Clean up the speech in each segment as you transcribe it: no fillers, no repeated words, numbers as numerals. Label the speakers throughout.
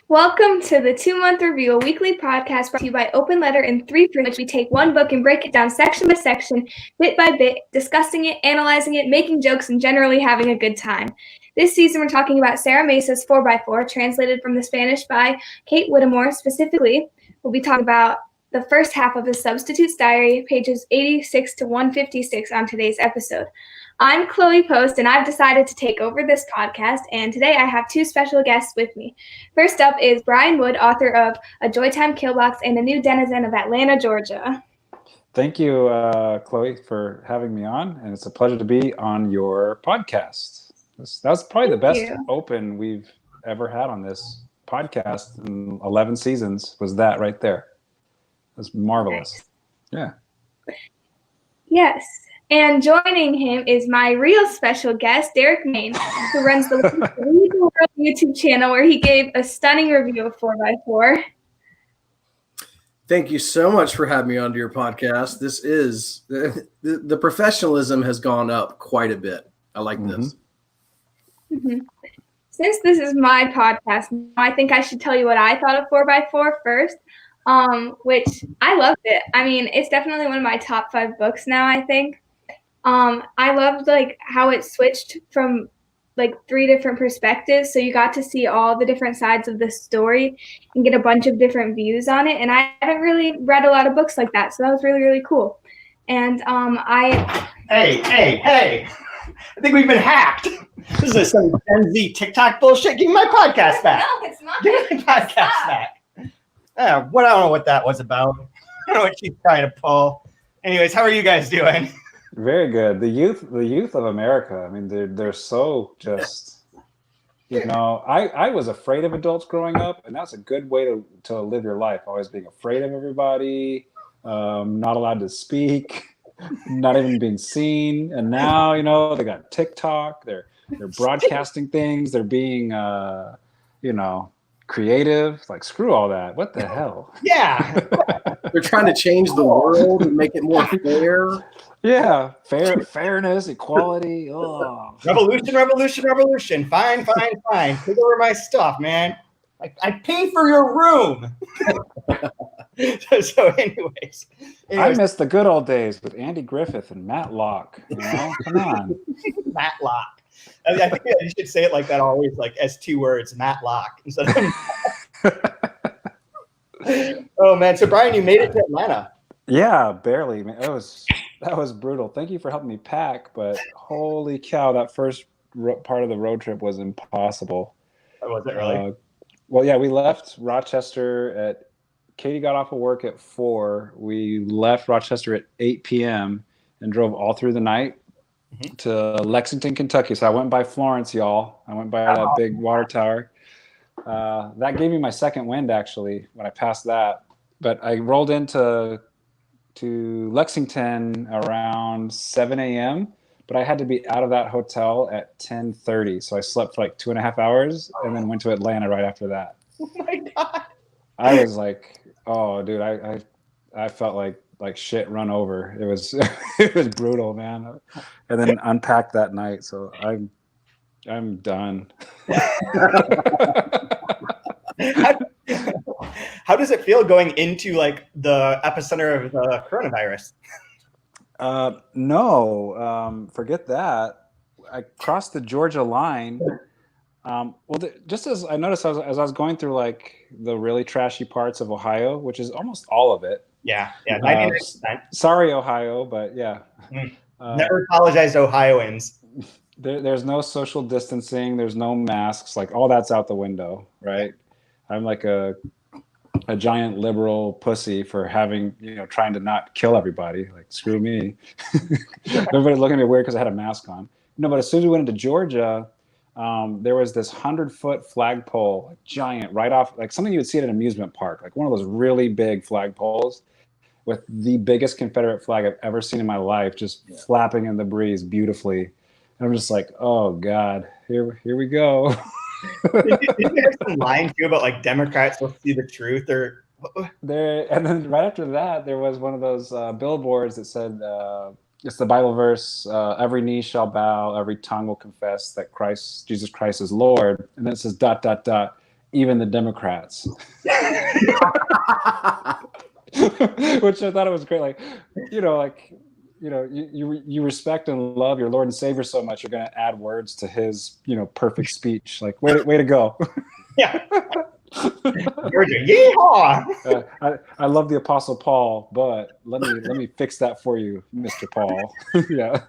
Speaker 1: Welcome to the 2-Month Review, a weekly podcast brought to you by Open Letter in 3 in which we take one book and break it down section by section, bit by bit, discussing it, analyzing it, making jokes, and generally having a good time. This season, we're talking about Sarah Mesa's 4x4, translated from the Spanish by Kate Whittemore. Specifically, we'll be talking about the first half of The Substitute's Diary, pages 86 to 156 on today's episode. I'm Chloe Post, and I've decided to take over this podcast, and today I have 2 special guests with me. First up is Brian Wood, author of A Joytime Killbox and A New Denizen of Atlanta, Georgia.
Speaker 2: Thank you, Chloe, for having me on, and it's a pleasure to be on your podcast. That's probably the best open we've ever had on this podcast in 11 seasons, was that right there. It was marvelous. Nice. Yeah.
Speaker 1: Yes. And joining him is my real special guest, Derek Maine, who runs the Read the World YouTube channel, where he gave a stunning review of 4x4.
Speaker 3: Thank you so much for having me onto your podcast. This is the professionalism has gone up quite a bit. I like this.
Speaker 1: Mm-hmm. Since this is my podcast, I think I should tell you what I thought of 4x4 first, which I loved it. I mean, it's definitely one of my top 5 books now, I think. I loved how it switched from 3 different perspectives, so you got to see all the different sides of the story and get a bunch of different views on it. And I haven't really read a lot of books like that, so that was really, really cool. And
Speaker 4: Hey! I think we've been hacked. This is some Gen Z TikTok bullshit. Give me my podcast back.
Speaker 1: No, it's not.
Speaker 4: Give me my podcast back. I don't know what that was about. I don't know what she's trying to pull. Anyways, how are you guys doing?
Speaker 2: Very good. The youth of America. I mean, they're so just, I was afraid of adults growing up, and that's a good way to live your life. Always being afraid of everybody, not allowed to speak, not even being seen. And now, they got TikTok. They're broadcasting things. They're being, creative. Like, screw all that. What the hell?
Speaker 4: Yeah.
Speaker 3: They're trying to change the world and make it more fair.
Speaker 2: Yeah, fairness, equality. Oh.
Speaker 4: Revolution. Fine. Take over my stuff, man. I pay for your room. So anyways.
Speaker 2: I miss the good old days with Andy Griffith and Matt Locke. Come on.
Speaker 4: Matt Locke. I think you should say it like that always, as 2 words, Matt Locke. Instead of Oh, man. So, Brian, you made it to Atlanta.
Speaker 2: Yeah, barely. Man, that was brutal. Thank you for helping me pack, but holy cow, that first part of the road trip was impossible.
Speaker 4: Oh, was it really?
Speaker 2: Well, yeah, we left Rochester Katie got off of work at 4. We left Rochester at 8 p.m. and drove all through the night to Lexington, Kentucky. So I went by Florence, y'all. I went by that big water tower. That gave me my second wind, actually, when I passed that. But I rolled into Lexington around 7 a.m., but I had to be out of that hotel at 10:30. So I slept for 2.5 hours and then went to Atlanta right after that.
Speaker 4: Oh my God.
Speaker 2: I was like, oh, dude, I felt like shit run over. It was it was brutal, man. And then unpacked that night. So I'm done.
Speaker 4: How does it feel going into the epicenter of the coronavirus?
Speaker 2: No, forget that. I crossed the Georgia line. Just as I noticed as I was going through the really trashy parts of Ohio, which is almost all of it.
Speaker 4: Yeah, 99%.
Speaker 2: Sorry, Ohio, but yeah.
Speaker 4: Never apologize to Ohioans.
Speaker 2: There's no social distancing. There's no masks. All that's out the window, right? I'm like a giant liberal pussy for having, trying to not kill everybody. Screw me. Everybody looking at me weird because I had a mask on. No, but as soon as we went into Georgia, there was this 100-foot flagpole, giant, right off, something you would see at an amusement park, one of those really big flagpoles with the biggest Confederate flag I've ever seen in my life, just flapping in the breeze beautifully. And I'm just like, oh God, here we go.
Speaker 4: Did you have some line too about Democrats will see the truth or
Speaker 2: there? And then right after that, there was one of those billboards that said, it's the Bible verse, every knee shall bow, every tongue will confess that Jesus Christ is Lord. And then it says ... even the Democrats. Which I thought it was great. Like, you respect and love your Lord and Savior so much, you're going to add words to his, perfect speech. Like, way to go.
Speaker 4: Yeah. Yeehaw!
Speaker 2: I love the Apostle Paul, but let me fix that for you, Mr. Paul. Yeah.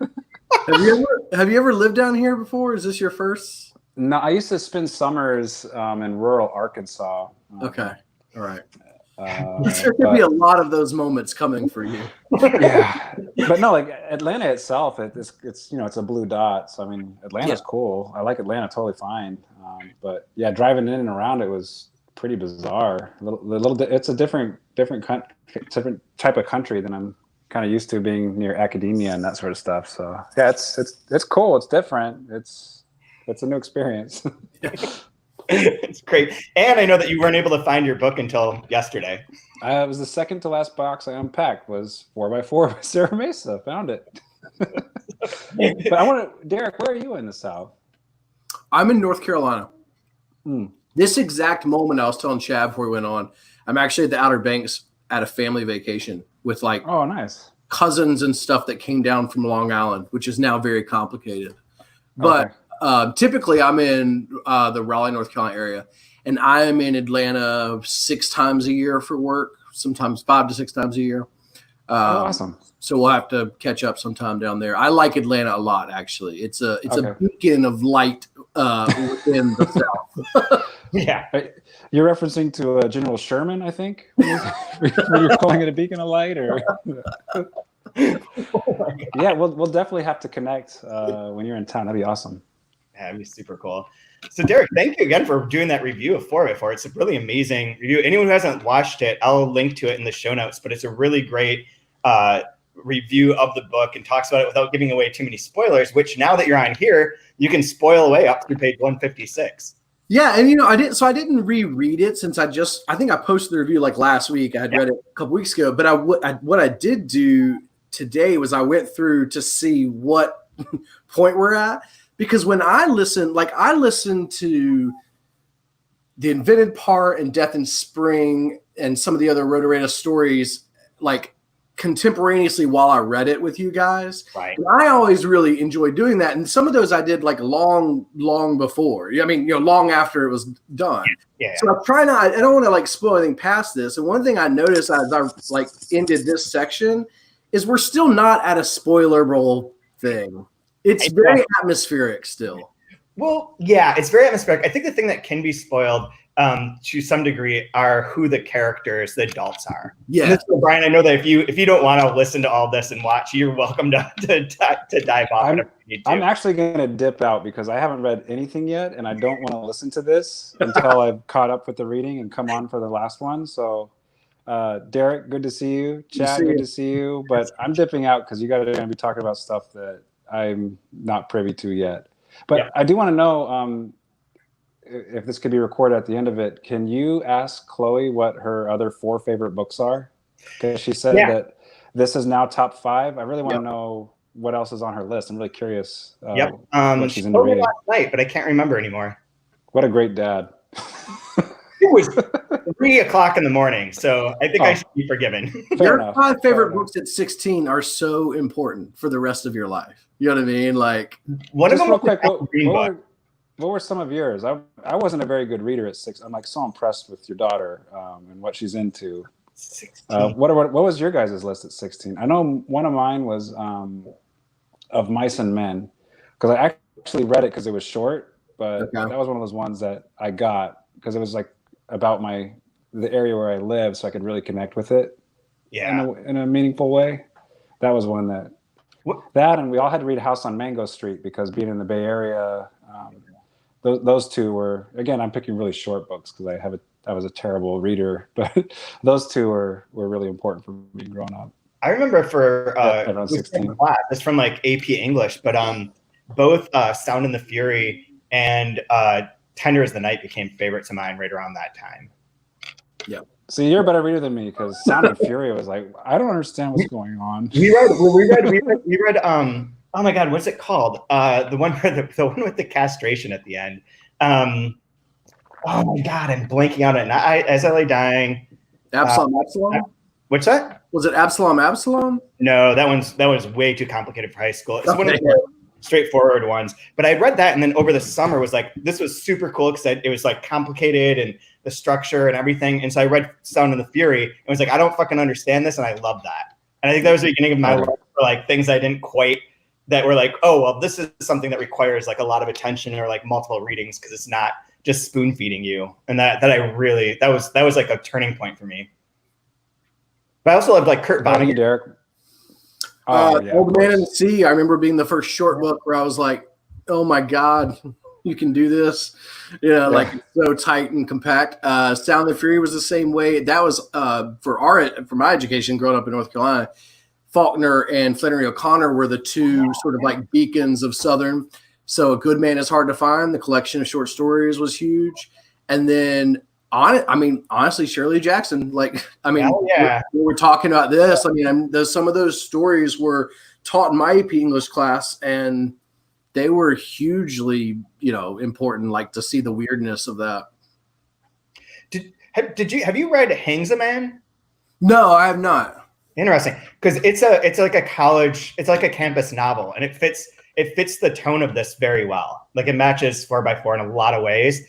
Speaker 3: Have you ever lived down here before? Is this your first?
Speaker 2: No, I used to spend summers in rural Arkansas.
Speaker 3: Okay. All right. There could be a lot of those moments coming for you.
Speaker 2: Yeah, but no, like Atlanta itself, it's it's a blue dot. So I mean, Atlanta's cool. I like Atlanta totally fine. But yeah, driving in and around it was pretty bizarre. It's a different type of country than I'm kind of used to, being near academia and that sort of stuff. So yeah, it's cool. It's different. It's a new experience.
Speaker 4: It's great. And I know that you weren't able to find your book until yesterday.
Speaker 2: It was the second to last box I unpacked was 4x4 by Sarah Mesa. Found it. But Derek, where are you in the South?
Speaker 3: I'm in North Carolina.
Speaker 2: Hmm.
Speaker 3: This exact moment, I was telling Chad before we went on, I'm actually at the Outer Banks at a family vacation with
Speaker 2: oh, nice,
Speaker 3: cousins and stuff that came down from Long Island, which is now very complicated. But typically I'm in the Raleigh, North Carolina area, and I am in Atlanta 6 times a year for work, sometimes 5 to 6 times a year.
Speaker 2: Awesome.
Speaker 3: So we'll have to catch up sometime down there. I like Atlanta a lot, actually. It's a beacon of light within the South.
Speaker 4: Yeah.
Speaker 2: You're referencing to General Sherman, I think, when you're calling it a beacon of light, or yeah, we'll definitely have to connect when you're in town. That'd be awesome.
Speaker 4: Yeah, that'd be super cool. So Derek, thank you again for doing that review of 4x4. It's a really amazing review. Anyone who hasn't watched it, I'll link to it in the show notes, but it's a really great review of the book and talks about it without giving away too many spoilers, which now that you're on here, you can spoil away up through page 156.
Speaker 3: Yeah, and I didn't reread it since I think I posted the review like last week. I had read it a couple weeks ago, but what I did do today was I went through to see what point we're at, because when I listened to The Invented Part and Death in Spring and some of the other Rotorata stories like contemporaneously while I read it with you guys.
Speaker 4: Right.
Speaker 3: And I always really enjoy doing that. And some of those I did like long before. I mean, long after it was done.
Speaker 4: Yeah.
Speaker 3: So I don't want to like spoil anything past this. And one thing I noticed as I like ended this section is we're still not at a spoilerable thing. It's very atmospheric still.
Speaker 4: Well, yeah, it's very atmospheric. I think the thing that can be spoiled to some degree are who the characters, the adults are.
Speaker 3: Yeah.
Speaker 4: So, Brian, I know that if you don't want to listen to all this and watch, you're welcome to dive off.
Speaker 2: I'm actually going to dip out because I haven't read anything yet, and I don't want to listen to this until I've caught up with the reading and come on for the last one. So, Derek, good to see you. Chad, good to see you. But I'm dipping out because you guys are going to be talking about stuff that I'm not privy to yet. But I do want to know if this could be recorded at the end of it. Can you ask Chloe what her other 4 favorite books are? Because she said that this is now top 5. I really want to know what else is on her list. I'm really curious what she's into reading.
Speaker 4: Last night, but I can't remember anymore.
Speaker 2: What a great dad.
Speaker 4: It was 3:00 in the morning, so I think I should be forgiven.
Speaker 3: Your 5 favorite books at 16 are so important for the rest of your life. You know what I mean? Like,
Speaker 4: one of them
Speaker 2: real quick,
Speaker 4: what
Speaker 2: were some of yours? I wasn't a very good reader at 6. I'm like so impressed with your daughter and what she's into.
Speaker 4: 16.
Speaker 2: What was your guys' list at 16? I know one of mine was Of Mice and Men, because I actually read it because it was short, but that was one of those ones that I got because it was like about the area where I live, so I could really connect with it in a meaningful way. That was one and we all had to read House on Mango Street because being in the Bay Area, those 2 were, again, I'm picking really short books because I was a terrible reader, but those 2 were really important for me growing up.
Speaker 4: I remember for
Speaker 2: around 16.
Speaker 4: class, it's from like AP English, but both Sound and the Fury and Tender as the Night became favorites of mine right around that time.
Speaker 3: Yeah.
Speaker 2: See, you're a better reader than me because Sound and Fury was like, I don't understand what's going on.
Speaker 4: We read oh my God, what's it called? The one with the castration at the end. Oh my God, I'm blanking on it. And as I lay dying.
Speaker 3: Absalom?
Speaker 4: What's that?
Speaker 3: Was it Absalom?
Speaker 4: No, that was way too complicated for high school. It's one of
Speaker 3: Okay.
Speaker 4: the straightforward ones. But I read that, and then over the summer was like, this was super cool because it was like complicated and the structure and everything. And so I read Sound and the Fury and was like, I don't fucking understand this, and I love that. And I think that was the beginning of my love for like things I didn't quite, that were like, oh well, this is something that requires like a lot of attention or like multiple readings because it's not just spoon feeding you. And that was like a turning point for me. But I also loved like Kurt Vonnegut.
Speaker 2: Derek.
Speaker 3: Old Man in the Sea. I remember being the first short book where I was like, oh my God, you can do this. Like it's so tight and compact. Sound and Fury was the same way. That was for my education growing up in North Carolina. Faulkner and Flannery O'Connor were the two sort of like beacons of Southern. So A Good Man Is Hard to Find. The collection of short stories was huge. And then honestly, Shirley Jackson. We're talking about this. Some of those stories were taught in my AP English class, and they were hugely, important. Like to see the weirdness of that.
Speaker 4: Have you read Hangs a Man?
Speaker 3: No, I have not.
Speaker 4: Interesting, because it's like a college, it's like a campus novel, and it fits the tone of this very well. Like it matches 4x4 in a lot of ways.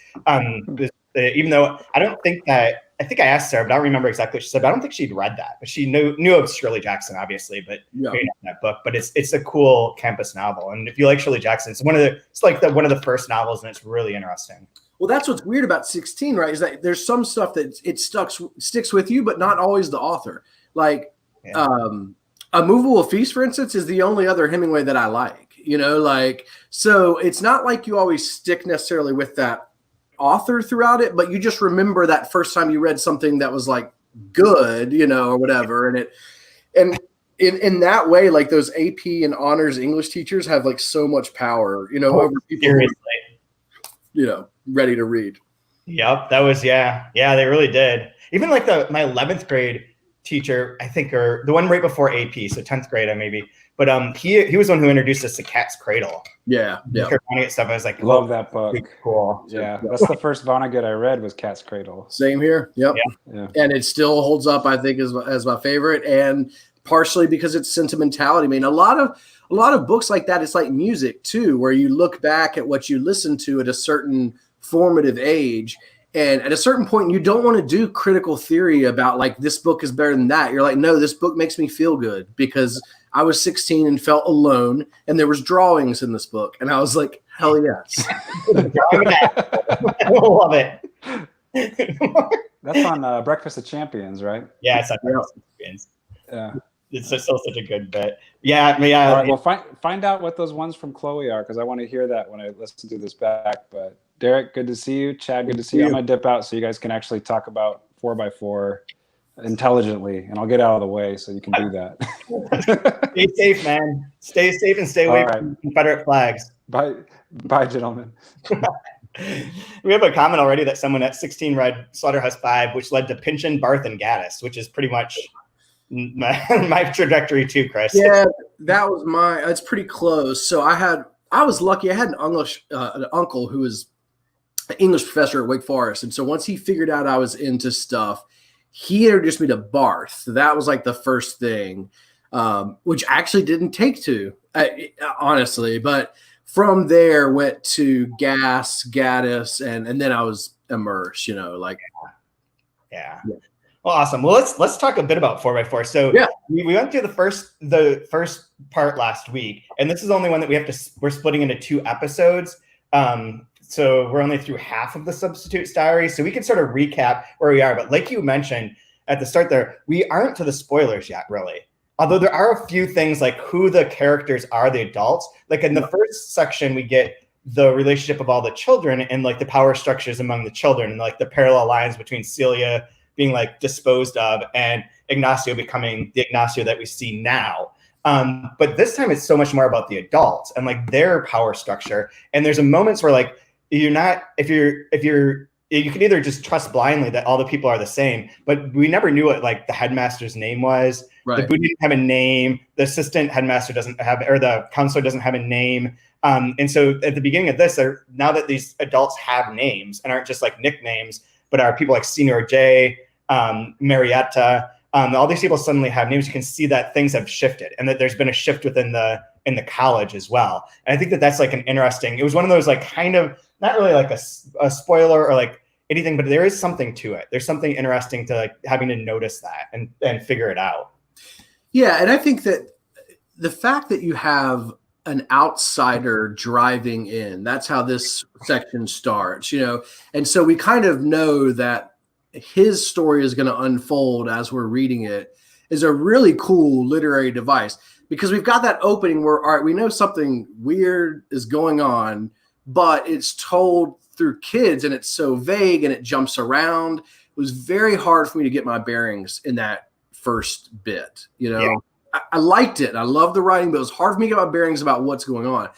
Speaker 4: Even though I think I asked Sarah, but I don't remember exactly what she said. But I don't think she'd read that, but she knew of Shirley Jackson, obviously, but maybe not that book. But it's a cool campus novel, and if you like Shirley Jackson, it's one of the first novels, and it's really interesting.
Speaker 3: Well, that's what's weird about 16, right? Is that there's some stuff that sticks with you, but not always the author. Like A Movable Feast, for instance, is the only other Hemingway that I like. So it's not like you always stick necessarily with that author throughout it, but you just remember that first time you read something that was like good, or whatever. And in that way, like those AP and honors English teachers have like so much power, over people who are, ready to read.
Speaker 4: Yep. That was, yeah, they really did. Even like my 11th grade teacher, I think, or the one right before AP, so 10th grade, maybe. But he was the one who introduced us to Cat's Cradle.
Speaker 3: Yeah.
Speaker 4: Vonnegut stuff. I was like,
Speaker 2: love that book.
Speaker 4: Cool.
Speaker 2: Yeah, that's the first Vonnegut I read was Cat's Cradle.
Speaker 3: Same here. Yep.
Speaker 2: Yeah.
Speaker 3: And it still holds up, I think, as my favorite, and partially because it's sentimentality. I mean, a lot of books like that, it's like music too, where you look back at what you listened to at a certain formative age. And at a certain point, you don't want to do critical theory about like this book is better than that. You're like, no, this book makes me feel good because I was 16 and felt alone, and there was drawings in this book, and I was like, hell yes.
Speaker 4: I love it.
Speaker 2: That's on Breakfast of Champions, right?
Speaker 4: Yeah, it's on Breakfast of Champions.
Speaker 2: Yeah.
Speaker 4: It's still such a good bit. Yeah.
Speaker 2: All right, well, find out what those ones from Chloe are, because I want to hear that when I listen to this back. But Derek, good to see you. Chad, good to see you. I'm going to dip out so you guys can actually talk about 4x4 intelligently, and I'll get out of the way so you can do that.
Speaker 4: Stay safe, man. Stay safe and stay away from Confederate flags.
Speaker 2: Bye, gentlemen.
Speaker 4: We have a comment already that someone at 16 read Slaughterhouse-Five, which led to Pynchon, Barth, and Gaddis, which is pretty much my trajectory too, Chris.
Speaker 3: Yeah, that was it's pretty close. So I was lucky. I had an uncle who was an English professor at Wake Forest. And so once he figured out I was into stuff, he introduced me to Barth. That was like the first thing, which I actually didn't take to, honestly. But from there went to Gaddis, and then I was immersed,
Speaker 4: Yeah. Well, awesome. Well, let's talk a bit about 4x4. So we went through the first part last week, and this is the only one that we're splitting into 2 episodes. So we're only through half of the Substitute's Diary. So we can sort of recap where we are. But like you mentioned at the start there, we aren't to the spoilers yet, really. Although there are a few things like who the characters are, the adults. Like in the first section, we get the relationship of all the children and like the power structures among the children and like the parallel lines between Celia being like disposed of and Ignacio becoming the Ignacio that we see now. But this time it's so much more about the adults and like their power structure. And there's moments where like you can either just trust blindly that all the people are the same, but we never knew what like the headmaster's name was.
Speaker 3: Right.
Speaker 4: The booty doesn't have a name. The assistant headmaster doesn't have, or the counselor doesn't have a name. And so at the beginning of this, now that these adults have names and aren't just like nicknames, but are people like Senior J, Marietta, all these people suddenly have names. You can see that things have shifted, and that there's been a shift within in the college as well. And I think that that's like an interesting. It was one of those like kind of not really like a spoiler or like anything, but there is something to it. There's something interesting to like having to notice that and figure it out.
Speaker 3: Yeah, and I think that the fact that you have an outsider driving in, that's how this section starts, and so we kind of know that his story is going to unfold as we're reading it, is a really cool literary device, because we've got that opening where, all right, we know something weird is going on, but it's told through kids and it's so vague and it jumps around. It was very hard for me to get my bearings in that first bit. Yeah. I liked it. I loved the writing, but it was hard for me to get my bearings about what's going on.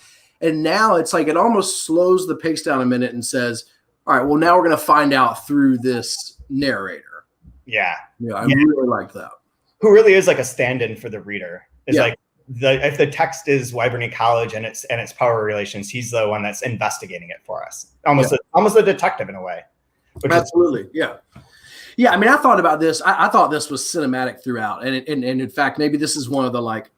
Speaker 3: And now it's like it almost slows the pace down a minute and says, all right, well, now we're going to find out through this narrator.
Speaker 4: Yeah.
Speaker 3: I really like that.
Speaker 4: Who really is like a stand-in for the reader. Is like if the text is Wybrany College and its power relations, he's the one that's investigating it for us. Almost a detective in a way.
Speaker 3: Absolutely. Yeah, I mean, I thought about this. I thought this was cinematic throughout, and in fact, maybe this is one of the like,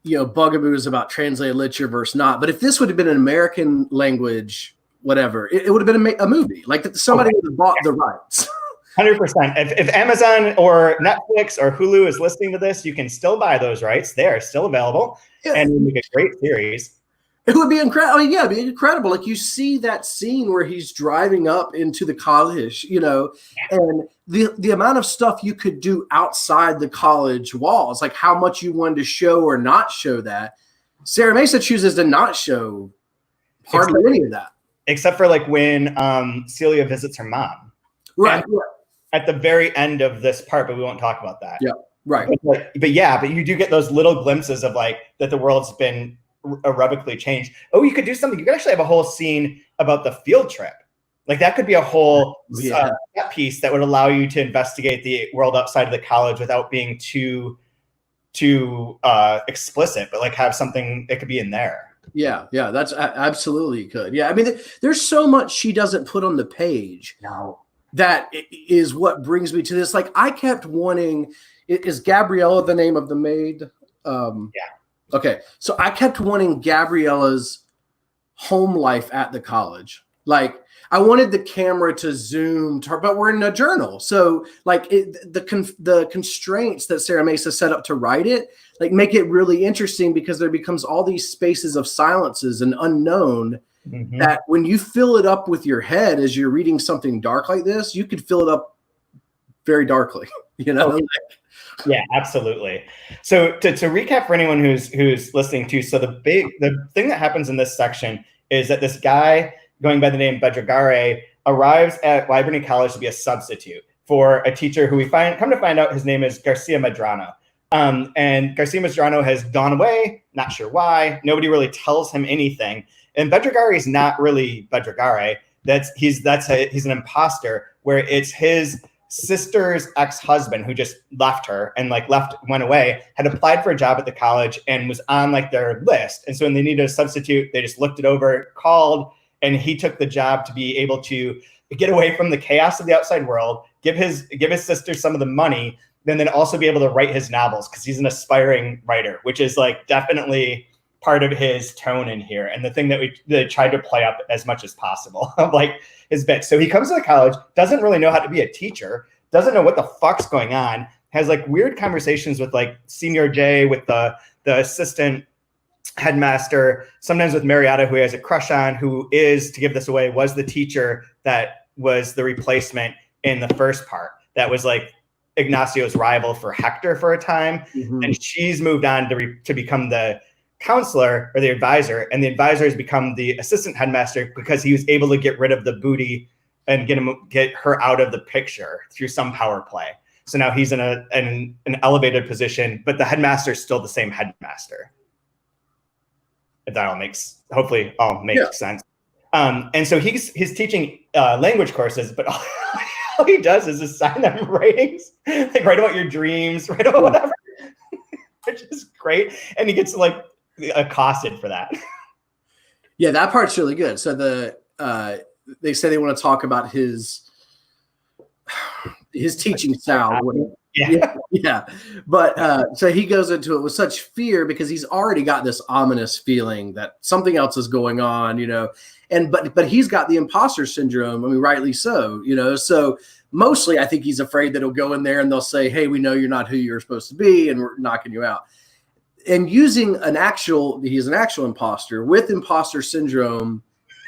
Speaker 3: bugaboos about translated literature versus not. But if this would have been an American language, whatever, it would have been a movie. Like somebody would have bought the rights.
Speaker 4: 100%. If Amazon or Netflix or Hulu is listening to this, you can still buy those rights. They are still available, and we make a great series.
Speaker 3: It would be incredible. I mean, it'd be incredible. Like you see that scene where he's driving up into the college, and the amount of stuff you could do outside the college walls, like how much you wanted to show or not show that. Sarah Mesa chooses to not show hardly any of that.
Speaker 4: Except for like when Celia visits her mom.
Speaker 3: Right.
Speaker 4: At the very end of this part, but we won't talk about that.
Speaker 3: Yeah. Right.
Speaker 4: But you do get those little glimpses of like that the world's been irrevocably changed. Oh, you could do something. You could actually have a whole scene about the field trip. Like that could be a whole piece that would allow you to investigate the world outside of the college without being too explicit, but like have something that could be in there.
Speaker 3: Yeah, that's absolutely could. Yeah, I mean, there's so much she doesn't put on the page.
Speaker 4: No.
Speaker 3: That is what brings me to this. Like I kept wanting, is Gabriella the name of the maid?
Speaker 4: Yeah.
Speaker 3: Okay, so I kept wanting Gabriella's home life at the college. Like I wanted the camera to zoom to her, but we're in a journal. So like the constraints that Sarah Mesa set up to write it, like make it really interesting because there becomes all these spaces of silences and unknown that when you fill it up with your head as you're reading something dark like this, you could fill it up very darkly,
Speaker 4: Yeah, absolutely. So to recap for anyone who's listening to, so the thing that happens in this section is that this guy going by the name Bedragare arrives at Wybrany College to be a substitute for a teacher who come to find out his name is Garcia Medrano. And Garcia Medrano has gone away, not sure why. Nobody really tells him anything. And Bedragare is not really Bedragare. He's an imposter, where it's his sister's ex-husband who just left her and went away, had applied for a job at the college and was on like their list. And so when they needed a substitute, they just looked it over, called, and he took the job to be able to get away from the chaos of the outside world, give his sister some of the money, then also be able to write his novels because he's an aspiring writer, which is like definitely part of his tone in here. And the thing that we tried to play up as much as possible of like his bit. So he comes to the college, doesn't really know how to be a teacher, doesn't know what the fuck's going on, has like weird conversations with like Senior J, with the assistant headmaster, sometimes with Marietta, who he has a crush on, who is, to give this away, was the teacher that was the replacement in the first part. That was like Ignacio's rival for Hector for a time. And she's moved on to become the counselor or the advisor, and the advisor has become the assistant headmaster because he was able to get rid of the booty and get her out of the picture through some power play. So now he's in an elevated position, but the headmaster is still the same headmaster. If that hopefully all makes sense. And so he's teaching language courses, but all he does is assign them ratings, like write about your dreams, write about whatever, which is great. And he gets like accosted for that.
Speaker 3: Yeah, that part's really good. So they say they want to talk about his teaching style. Yeah. But so he goes into it with such fear because he's already got this ominous feeling that something else is going on, and but he's got the imposter syndrome. I mean, rightly so, so mostly I think he's afraid that he'll go in there and they'll say, hey, we know you're not who you're supposed to be and we're knocking you out. And using he's an actual imposter with imposter syndrome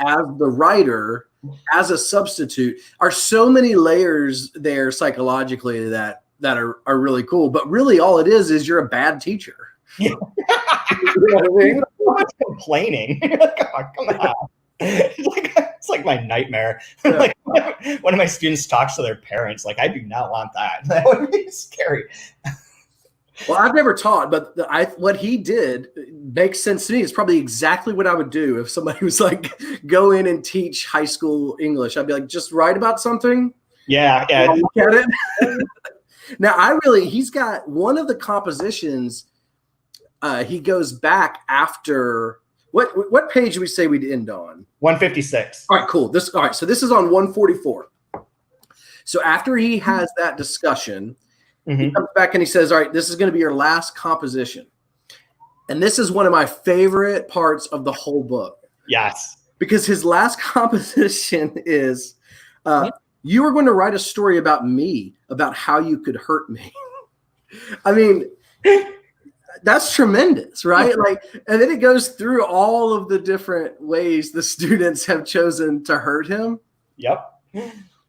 Speaker 3: as the writer, as a substitute, are so many layers there psychologically that are really cool. But really all it is you're a bad teacher.
Speaker 4: Yeah. You know what I mean? So much complaining. Like, oh, come on. It's like my nightmare.
Speaker 3: Yeah.
Speaker 4: Like one of my students talks to their parents. Like, I do not want that. That would be scary.
Speaker 3: Well, I've never taught, but what he did makes sense to me. It's probably exactly what I would do if somebody was like, go in and teach high school English. I'd be like, just write about something.
Speaker 4: Yeah.
Speaker 3: Look at it. Now, he's got one of the compositions. He goes back after what page do we say we'd end on?
Speaker 4: 156.
Speaker 3: All right, cool. So this is on 144. So after he has that discussion, he comes back and he says, all right, this is going to be your last composition. And this is one of my favorite parts of the whole book.
Speaker 4: Yes.
Speaker 3: Because his last composition is, you are going to write a story about me, about how you could hurt me. I mean, that's tremendous, right? Like, and then it goes through all of the different ways the students have chosen to hurt him.
Speaker 4: Yep.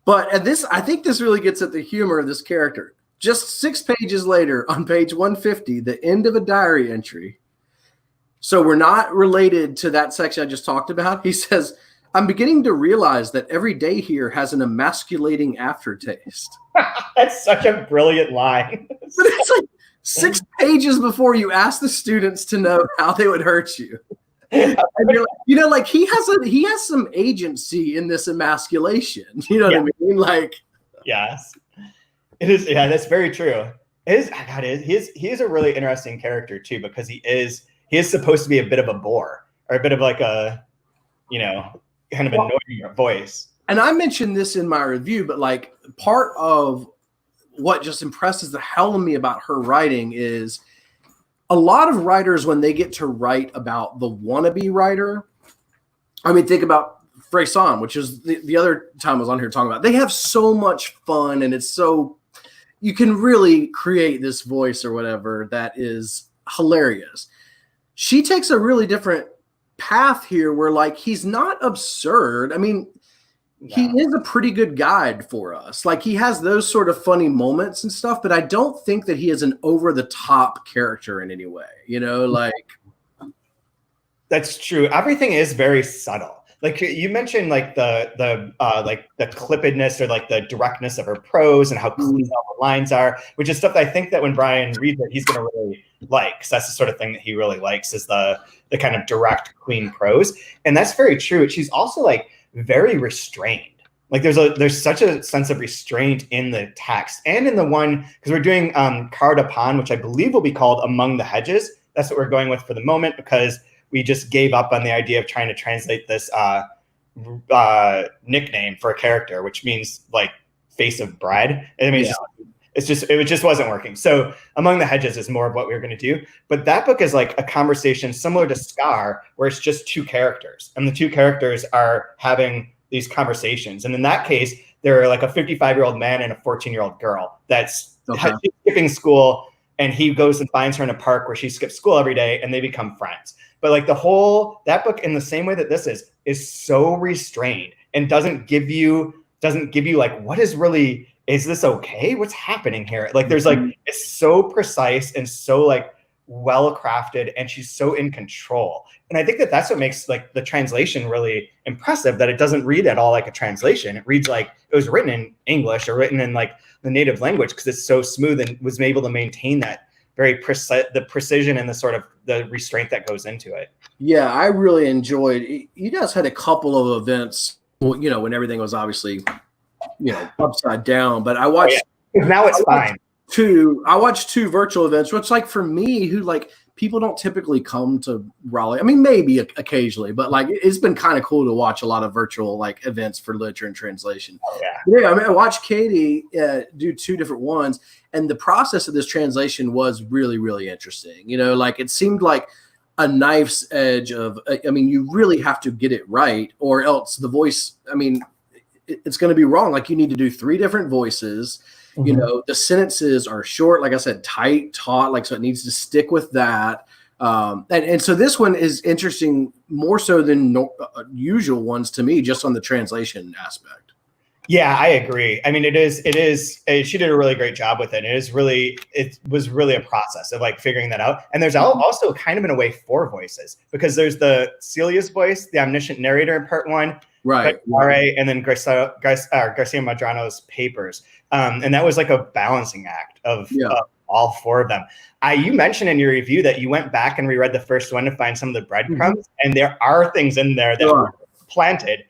Speaker 3: But I think this really gets at the humor of this character. Just 6 pages later, on page 150, the end of a diary entry. So we're not related to that section I just talked about. He says, I'm beginning to realize that every day here has an emasculating aftertaste.
Speaker 4: That's such a brilliant line.
Speaker 3: But it's like 6 pages before you ask the students to know how they would hurt you. And you're like, he has some agency in this emasculation. You know what I mean? Like,
Speaker 4: yes. It is, yeah, that's very true. He's a really interesting character too, because he is supposed to be a bit of a bore, or a bit of like a, kind of annoying voice.
Speaker 3: And I mentioned this in my review, but like part of what just impresses the hell out of me about her writing is a lot of writers, when they get to write about the wannabe writer, I mean, think about Freyson, which is the other time I was on here talking about, they have so much fun and it's so, you can really create this voice or whatever that is hilarious. She takes a really different path here where like, he's not absurd. I mean, he is a pretty good guide for us. Like he has those sort of funny moments and stuff, but I don't think that he is an over the top character in any way, like.
Speaker 4: That's true. Everything is very subtle. Like you mentioned, like the clippedness or like the directness of her prose and how clean all the lines are, which is stuff that I think that when Brian reads it, he's going to really like. Because that's the sort of thing that he really likes, is the kind of direct, clean prose, and that's very true. She's also like very restrained. Like there's such a sense of restraint in the text and in the one, because we're doing Card Upon, which I believe will be called Among the Hedges. That's what we're going with for the moment, because we just gave up on the idea of trying to translate this nickname for a character, which means like face of bread. I mean, it just wasn't working. So Among the Hedges is more of what we were going to do. But that book is like a conversation similar to Scar, where it's just 2 characters, and the 2 characters are having these conversations. And in that case, they're like a 55-year-old man and a 14-year-old girl that's skipping school, and he goes and finds her in a park where she skips school every day, and they become friends. But like that book, in the same way that this is so restrained and doesn't give you like, what is really, is this okay? What's happening here? Like there's like, it's so precise and so like well crafted, and she's so in control. And I think that that's what makes like the translation really impressive, that it doesn't read at all like a translation. It reads like it was written in English or written in like the native language, because it's so smooth and was able to maintain that very precise, the precision and the sort of the restraint that goes into it.
Speaker 3: Yeah, I really enjoyed. You guys had a couple of events, when everything was obviously upside down. But I watched
Speaker 4: now it's fine.
Speaker 3: I watched 2 virtual events, which like for me, who like people don't typically come to Raleigh. I mean, maybe occasionally, but like it's been kind of cool to watch a lot of virtual like events for literature and translation. I mean, I watched Katie do 2 different ones, and the process of this translation was really, really interesting. Like it seemed like a knife's edge of, I mean, you really have to get it right, or else the voice, I mean, it's going to be wrong. Like you need to do 3 different voices. The sentences are short, like I said, tight, taut, like, so it needs to stick with that. And so this one is interesting more so than usual ones to me, just on the translation aspect.
Speaker 4: Yeah, I agree. I mean, she did a really great job with it. It was really a process of like figuring that out. And there's also kind of in a way 4 voices, because there's the Celia's voice, the omniscient narrator in part 1,
Speaker 3: right,
Speaker 4: and then Garcia Madrano's papers. And that was like a balancing act of all 4 of them. You mentioned in your review that you went back and reread the first one to find some of the breadcrumbs, and there are things in there that were planted.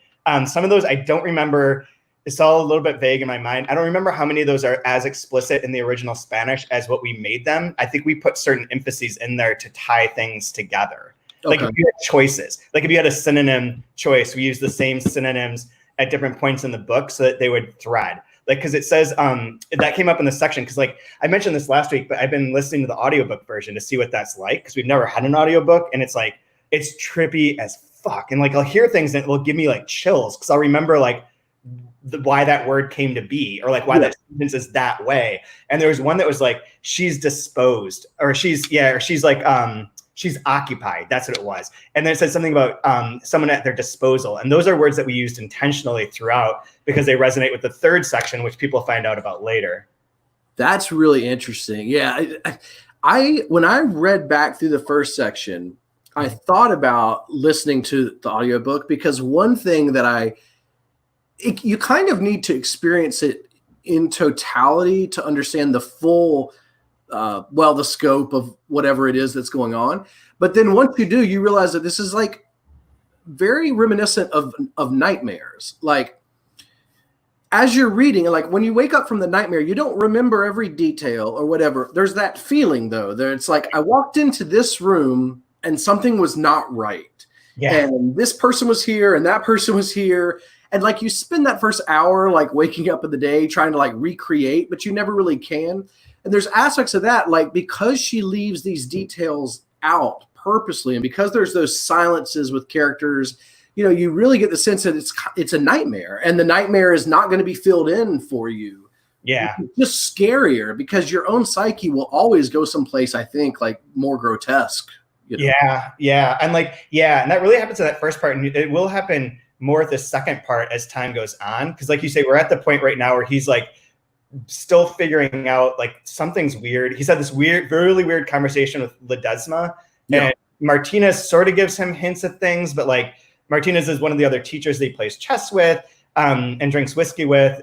Speaker 4: Some of those I don't remember. It's all a little bit vague in my mind. I don't remember how many of those are as explicit in the original Spanish as what we made them. I think we put certain emphases in there to tie things together. Like if you had choices, like if you had a synonym choice, we use the same synonyms at different points in the book so that they would thread. Like, because it says that came up in the section, because like I mentioned this last week, but I've been listening to the audiobook version to see what that's like, because we've never had an audiobook, and it's like, it's trippy as fuck. And like I'll hear things that will give me like chills, because I'll remember like why that word came to be, or like why that sentence is that way. And there was one that was like, she's disposed, or she's like she's occupied. That's what it was. And then it said something about someone at their disposal. And those are words that we used intentionally throughout, because they resonate with the 3rd section, which people find out about later.
Speaker 3: That's really interesting. Yeah. When I read back through the first section, I thought about listening to the audiobook, because one thing that you kind of need to experience it in totality to understand the full the scope of whatever it is that's going on. But then once you do, you realize that this is like very reminiscent of nightmares. Like as you're reading, and like when you wake up from the nightmare, you don't remember every detail or whatever. There's that feeling though, that it's like, I walked into this room and something was not right. Yeah. And this person was here and that person was here. And like you spend that first hour, like waking up in the day, trying to like recreate, but you never really can. And there's aspects of that, like because she leaves these details out purposely, and because there's those silences with characters, you really get the sense that it's a nightmare, and the nightmare is not going to be filled in for you.
Speaker 4: Yeah.
Speaker 3: It's just scarier, because your own psyche will always go someplace, I think, like more grotesque.
Speaker 4: Yeah. Yeah. And and that really happens in that first part. And it will happen more at the second part as time goes on. Because like you say, we're at the point right now where he's like, still figuring out like something's weird. He's had this really weird conversation with Ledesma, and Martinez sort of gives him hints of things, but like Martinez is one of the other teachers that he plays chess with and drinks whiskey with,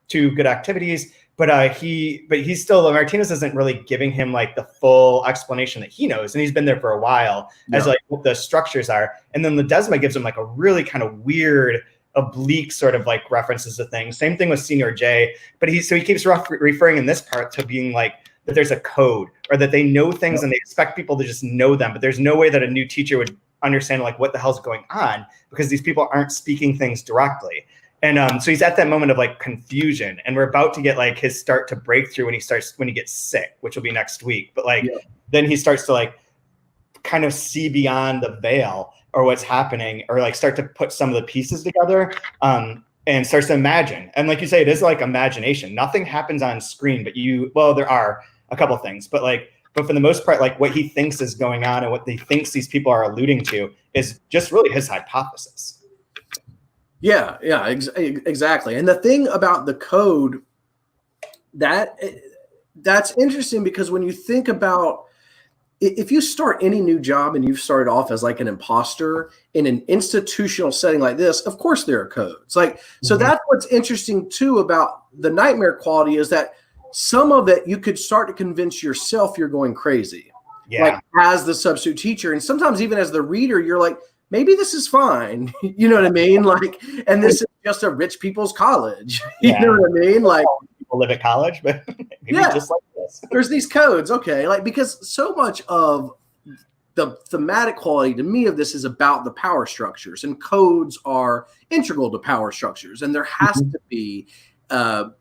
Speaker 4: 2 good activities. But he's still, Martinez isn't really giving him like the full explanation that he knows, and he's been there for a while as like what the structures are. And then Ledesma gives him like a really kind of weird, oblique sort of like references to things. Same thing with Senior J, but he keeps referring in this part to being like that there's a code, or that they know things and they expect people to just know them, but there's no way that a new teacher would understand like what the hell's going on, because these people aren't speaking things directly. And so he's at that moment of like confusion, and we're about to get like his start to breakthrough when he gets sick, which will be next week. But like then he starts to like kind of see beyond the veil, or what's happening, or like start to put some of the pieces together, and starts to imagine. And like you say, it is like imagination. Nothing happens on screen, but there are a couple things, but for the most part, like what he thinks is going on and what he thinks these people are alluding to is just really his hypothesis.
Speaker 3: Yeah, exactly. And the thing about the code, that's interesting, because when you think about, if you start any new job and you've started off as like an imposter in an institutional setting like this, of course there are codes. Like, so that's what's interesting too about the nightmare quality, is that some of it you could start to convince yourself you're going crazy. Yeah. Like as the substitute teacher. And sometimes even as the reader, you're like, maybe this is fine. You know what I mean? Like, and this is just a rich people's college. You
Speaker 4: Yeah.
Speaker 3: know what I mean? Like,
Speaker 4: People live at college, but maybe just like this.
Speaker 3: there's these codes, okay? Like, because so much of the thematic quality to me of this is about the power structures, and codes are integral to power structures, and there has to be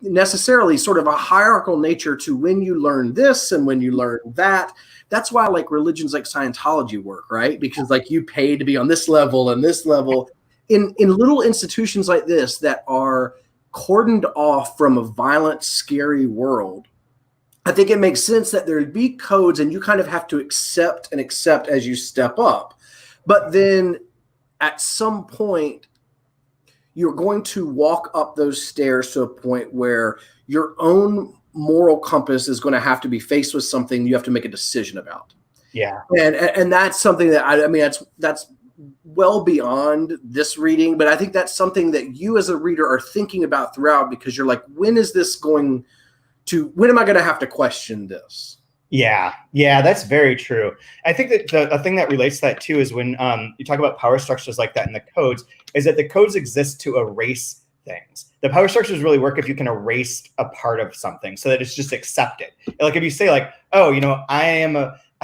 Speaker 3: necessarily sort of a hierarchical nature to when you learn this and when you learn that. That's why like religions like Scientology work, right? Because like you pay to be on this level and this level. In little institutions like this that are cordoned off from a violent, scary world, I think it makes sense that there'd be codes and you kind of have to accept as you step up. But then at some point, you're going to walk up those stairs to a point where your own moral compass is going to have to be faced with something you have to make a decision about.
Speaker 4: Yeah.
Speaker 3: And that's something that I mean, that's well beyond this reading, but I think that's something that you as a reader are thinking about throughout, because you're like, when am I going to have to question this?
Speaker 4: Yeah, that's very true. I think that the thing that relates to that too is when you talk about power structures like that in the codes, is that the codes exist to erase things. The power structures really work if you can erase a part of something so that it's just accepted. Like if you say like, oh,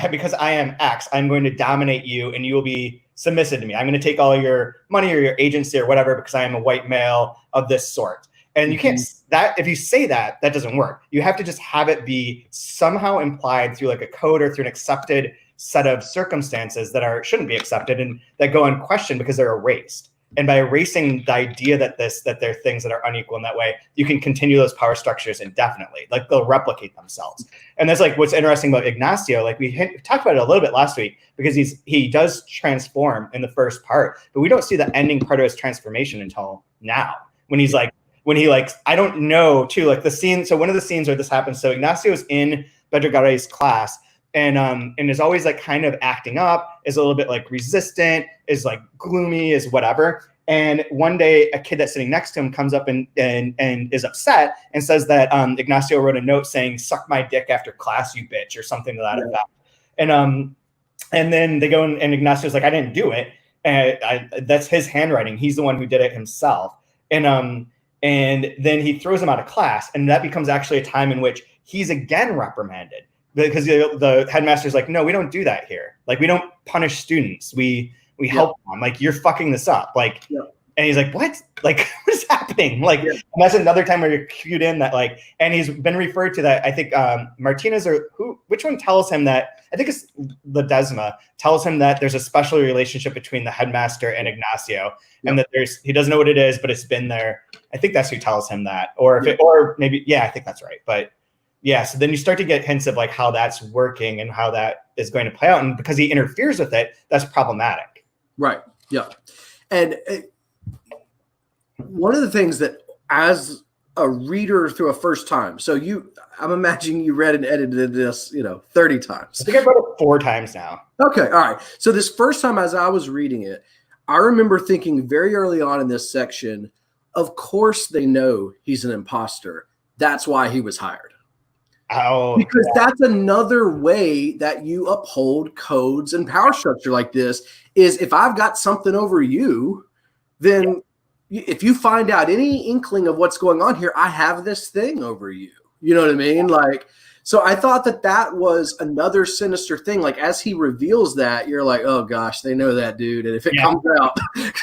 Speaker 4: because I am X, I'm going to dominate you and you will be submissive to me. I'm going to take all your money or your agency or whatever because I am a white male of this sort. And you can't, that if you say that doesn't work. You have to just have it be somehow implied through like a code or through an accepted set of circumstances that shouldn't be accepted and that go unquestioned because they're erased. And by erasing the idea that there are things that are unequal in that way, you can continue those power structures indefinitely. Like they'll replicate themselves. And that's like what's interesting about Ignacio. Like we talked about it a little bit last week because he does transform in the first part, but we don't see the ending part of his transformation until now when he I don't know too, like the scene. So one of the scenes where this happens, so Ignacio's in Bedragare's class and is always like kind of acting up, is a little bit like resistant, is like gloomy, is whatever. And one day a kid that's sitting next to him comes up and is upset and says that Ignacio wrote a note saying, "Suck my dick after class, you bitch," or something to that effect. And then they go and Ignacio's like, "I didn't do it." And that's his handwriting. He's the one who did it himself. And then he throws him out of class. And that becomes actually a time in which he's again reprimanded because the headmaster's like, "No, we don't do that here. Like, we don't punish students. We help them. Like, you're fucking this up." Like, and he's like, "What? Like, what is happening?" Like, and that's another time where you're cued in that like, and he's been referred to that. I think Martinez or which one tells him that, I think it's Ledesma tells him that there's a special relationship between the headmaster and Ignacio, and that he doesn't know what it is, but it's been there. I think that's who tells him that, or maybe I think that's right. But yeah, so then you start to get hints of like how that's working and how that is going to play out, and because he interferes with it, that's problematic.
Speaker 3: Right. Yeah. And one of the things that as a reader through a first time, so I'm imagining you read and edited this, 30 times.
Speaker 4: I think I've read it 4 times now.
Speaker 3: Okay. All right. So this first time as I was reading it, I remember thinking very early on in this section, of course they know he's an imposter. That's why he was hired.
Speaker 4: Oh,
Speaker 3: because that's another way that you uphold codes and power structure like this is if I've got something over you, then if you find out any inkling of what's going on here, I have this thing over you. You know what I mean? Like, so I thought that was another sinister thing. Like as he reveals that, you're like, oh gosh, they know that dude. And if it comes out,
Speaker 4: it's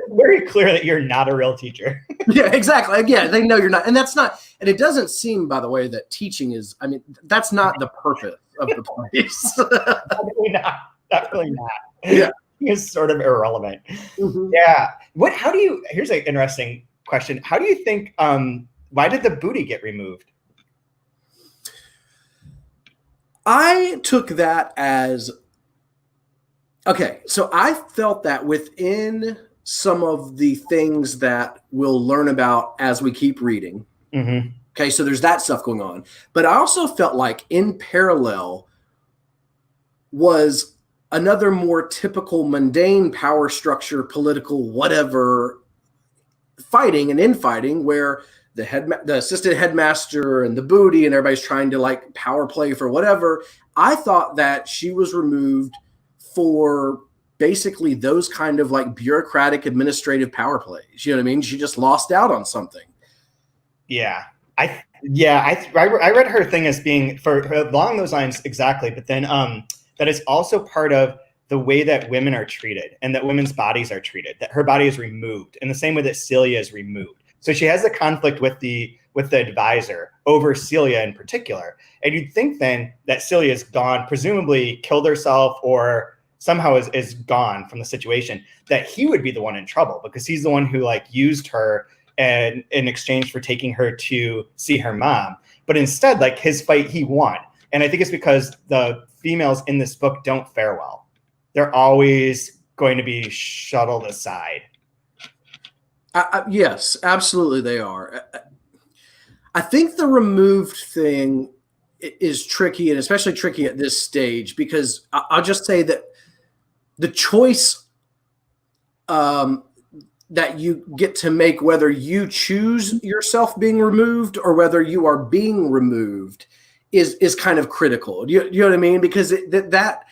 Speaker 4: very clear that you're not a real teacher.
Speaker 3: Yeah, exactly. Again, they know you're not. And that's not, and it doesn't seem, by the way, that teaching is, I mean, that's not the purpose of the place.
Speaker 4: Definitely not.
Speaker 3: Yeah.
Speaker 4: It's sort of irrelevant.
Speaker 3: Mm-hmm.
Speaker 4: Yeah. Here's an interesting question. How do you think, why did the booty get removed?
Speaker 3: I took that as, okay, so I felt that within some of the things that we'll learn about as we keep reading.
Speaker 4: Mm-hmm.
Speaker 3: Okay, so there's that stuff going on. But I also felt like in parallel was another more typical mundane power structure, political, whatever, fighting and infighting where the assistant headmaster and the booty and everybody's trying to like power play for whatever. I thought that she was removed for basically those kind of like bureaucratic administrative power plays. You know what I mean? She just lost out on something.
Speaker 4: Yeah. I read her thing as being for along those lines exactly, but then that is also part of the way that women are treated and that women's bodies are treated, that her body is removed in the same way that Celia is removed. So she has a conflict with the advisor over Celia in particular. And you'd think then that Celia is gone, presumably killed herself or somehow is gone from the situation, that he would be the one in trouble because he's the one who like used her and in exchange for taking her to see her mom. But instead, like his fight, he won. And I think it's because the females in this book don't fare well. They're always going to be shuttled aside.
Speaker 3: Yes, absolutely they are. I think the removed thing is tricky, and especially tricky at this stage, because I'll just say that the choice that you get to make, whether you choose yourself being removed or whether you are being removed, is kind of critical. You know what I mean? Because that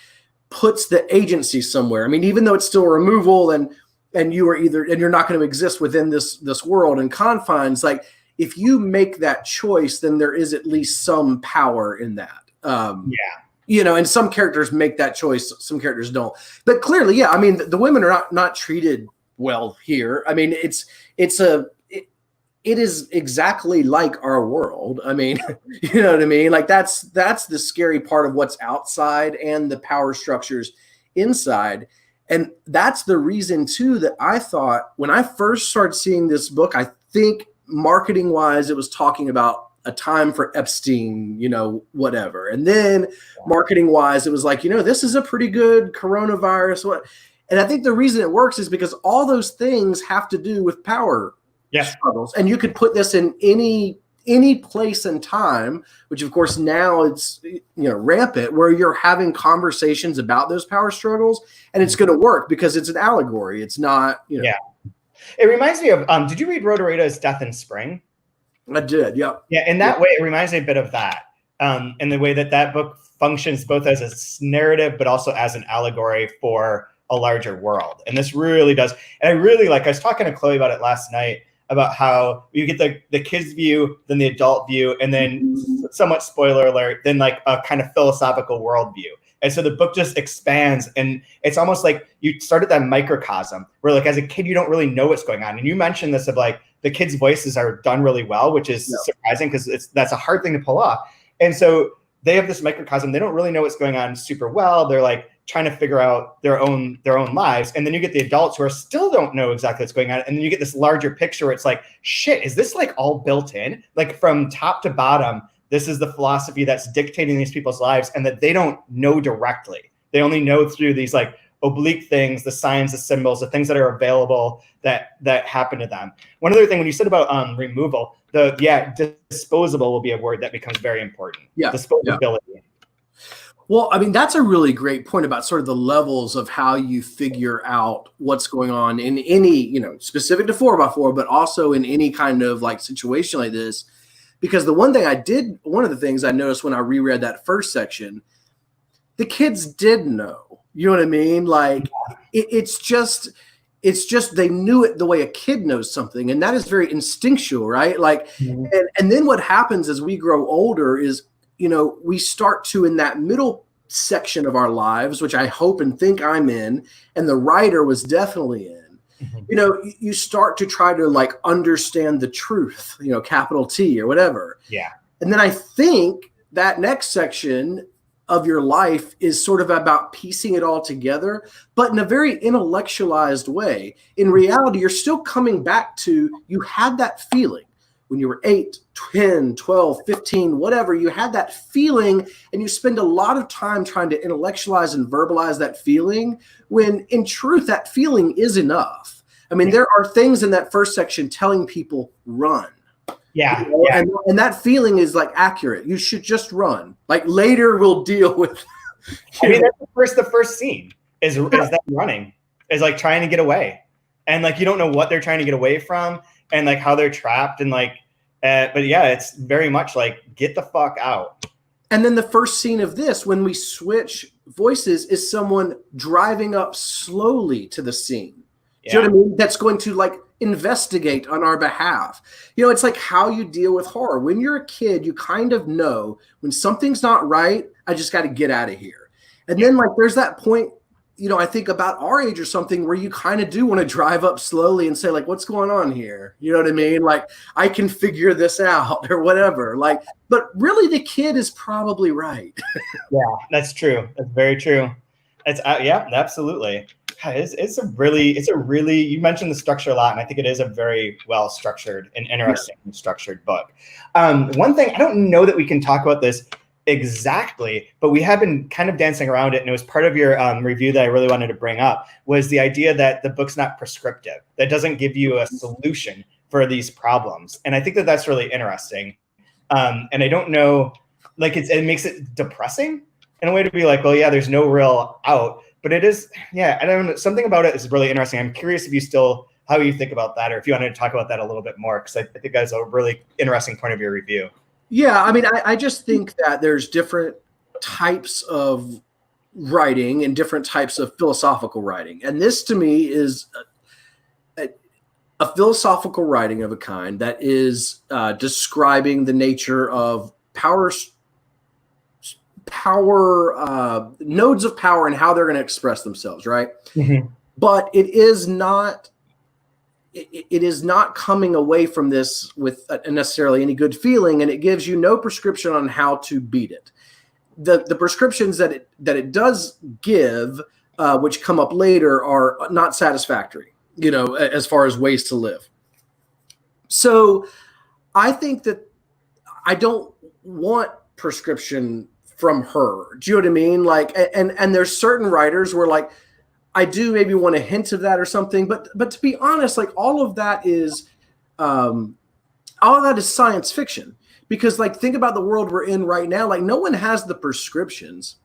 Speaker 3: puts the agency somewhere. I mean, even though it's still a removal and you're not going to exist within this world and confines, like if you make that choice, then there is at least some power in that. You know, and some characters make that choice, some characters don't. But clearly, yeah, I mean, the women are not treated well here. I mean, it is exactly like our world. I mean, you know what I mean? Like that's the scary part of what's outside and the power structures inside. And that's the reason too that I thought when I first started seeing this book, I think marketing wise, it was talking about a time for Epstein, you know, whatever. And then marketing wise, it was like, you know, this is a pretty good coronavirus. And I think the reason it works is because all those things have to do with power struggles. And you could put this in any place and time, which of course now it's, you know, rampant, where you're having conversations about those power struggles, and it's going to work because it's an allegory. It's not, you know.
Speaker 4: Yeah. It reminds me of, did you read Rhoda Death in Spring?
Speaker 3: I did, yeah.
Speaker 4: Yeah, in that way, it reminds me a bit of that. In the way that book functions both as a narrative, but also as an allegory for a larger world. And this really does. And I really like, I was talking to Chloe about it last night, about how you get the kids view, then the adult view, and then somewhat spoiler alert, then like a kind of philosophical worldview. And so the book just expands, and it's almost like you started that microcosm where like as a kid, you don't really know what's going on. And you mentioned this of like the kids' voices are done really well, which is surprising because that's a hard thing to pull off. And so they have this microcosm. They don't really know what's going on super well. They're like trying to figure out their own lives. And then you get the adults who are still don't know exactly what's going on. And then you get this larger picture where it's like, shit, is this like all built in? Like from top to bottom, this is the philosophy that's dictating these people's lives, and that they don't know directly. They only know through these like oblique things, the signs, the symbols, the things that are available that happen to them. One other thing, when you said about removal, disposable will be a word that becomes very important. Yeah. Disposability. Yeah.
Speaker 3: Well, I mean, that's a really great point about sort of the levels of how you figure out what's going on in any, you know, specific to 4x4, but also in any kind of like situation like this. Because one of the things I noticed when I reread that first section, the kids did know, you know what I mean? Like it's just they knew it the way a kid knows something. And that is very instinctual, right? Like, and then what happens as we grow older is, you know, we start to, in that middle section of our lives, which I hope and think I'm in, and the writer was definitely in, you know, you start to try to like understand the truth, you know, capital T or whatever.
Speaker 4: Yeah.
Speaker 3: And then I think that next section of your life is sort of about piecing it all together, but in a very intellectualized way. In reality, you're still coming back to, you had that feeling when you were 8, 10, 12, 15, whatever, you had that feeling, and you spend a lot of time trying to intellectualize and verbalize that feeling, when in truth, that feeling is enough. I mean, there are things in that first section telling people run.
Speaker 4: Yeah.
Speaker 3: You know? And that feeling is like accurate. You should just run. Like later we'll deal with.
Speaker 4: I mean, that's the first scene is that running, is like trying to get away. And like, you don't know what they're trying to get away from, and like how they're trapped, and like, but yeah, it's very much like get the fuck out.
Speaker 3: And then the first scene of this, when we switch voices is someone driving up slowly to the scene. Do you know what I mean? That's going to like investigate on our behalf. You know, it's like how you deal with horror. When you're a kid, you kind of know when something's not right, I just got to get out of here. And then like there's that point, you know, I think about our age or something where you kind of do want to drive up slowly and say like, what's going on here? You know what I mean? Like I can figure this out or whatever. Like, but really the kid is probably right.
Speaker 4: Yeah, that's true. That's very true. It's yeah, absolutely. It's a really, you mentioned the structure a lot, and I think it is a very well structured and interesting structured book. One thing, I don't know that we can talk about this exactly, but we have been kind of dancing around it, and it was part of your review that I really wanted to bring up, was the idea that the book's not prescriptive, that doesn't give you a solution for these problems. And I think that that's really interesting. And I don't know, like it makes it depressing in a way to be like, well, yeah, there's no real out, but it is, yeah, I don't know, something about it is really interesting. I'm curious if you still, how you think about that, or if you wanted to talk about that a little bit more, because I think that's a really interesting point of your review.
Speaker 3: Yeah, I mean, I just think that there's different types of writing and different types of philosophical writing. And this to me is a philosophical writing of a kind that is describing the nature of power, nodes of power and how they're going to express themselves, right? Mm-hmm. But it is not coming away from this with necessarily any good feeling, and it gives you no prescription on how to beat it. The prescriptions that it does give, which come up later, are not satisfactory, you know, as far as ways to live. So I think that I don't want prescription from her. Do you know what I mean? Like, and there's certain writers where like, I do maybe want a hint of that or something, but to be honest, like all of that is science fiction, because like think about the world we're in right now. Like no one has the prescriptions.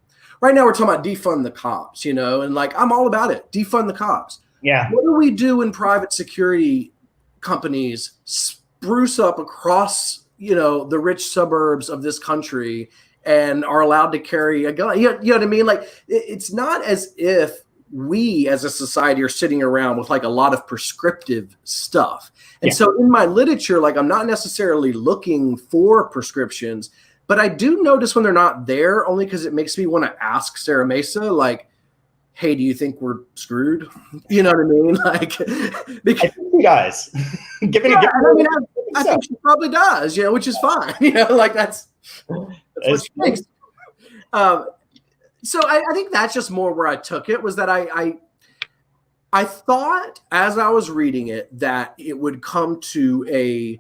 Speaker 3: Right now we're talking about defund the cops, you know, and like I'm all about it. Defund the cops.
Speaker 4: Yeah.
Speaker 3: What do we do when private security companies spruce up across, you know, the rich suburbs of this country and are allowed to carry a gun? You know what I mean? Like it's not as if we as a society are sitting around with like a lot of prescriptive stuff. And so in my literature, like I'm not necessarily looking for prescriptions, but I do notice when they're not there, only because it makes me want to ask Sarah Mesa, like, hey, do you think we're screwed? You know what I mean? Like, because,
Speaker 4: I think he does.
Speaker 3: I think she probably does, you know, which is fine. You know, like that's what she thinks. So I think that's just more where I took it, was that I thought as I was reading it that it would come to a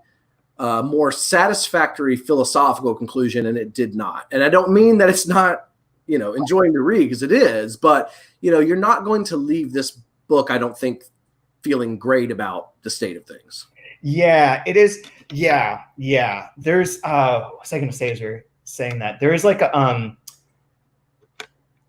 Speaker 3: more satisfactory philosophical conclusion, and it did not. And I don't mean that it's not, you know, enjoying to read, because it is, but you know, you're not going to leave this book, I don't think, feeling great about the state of things.
Speaker 4: Yeah, it is. Yeah. There's what was I going to say as you're saying that? There is like a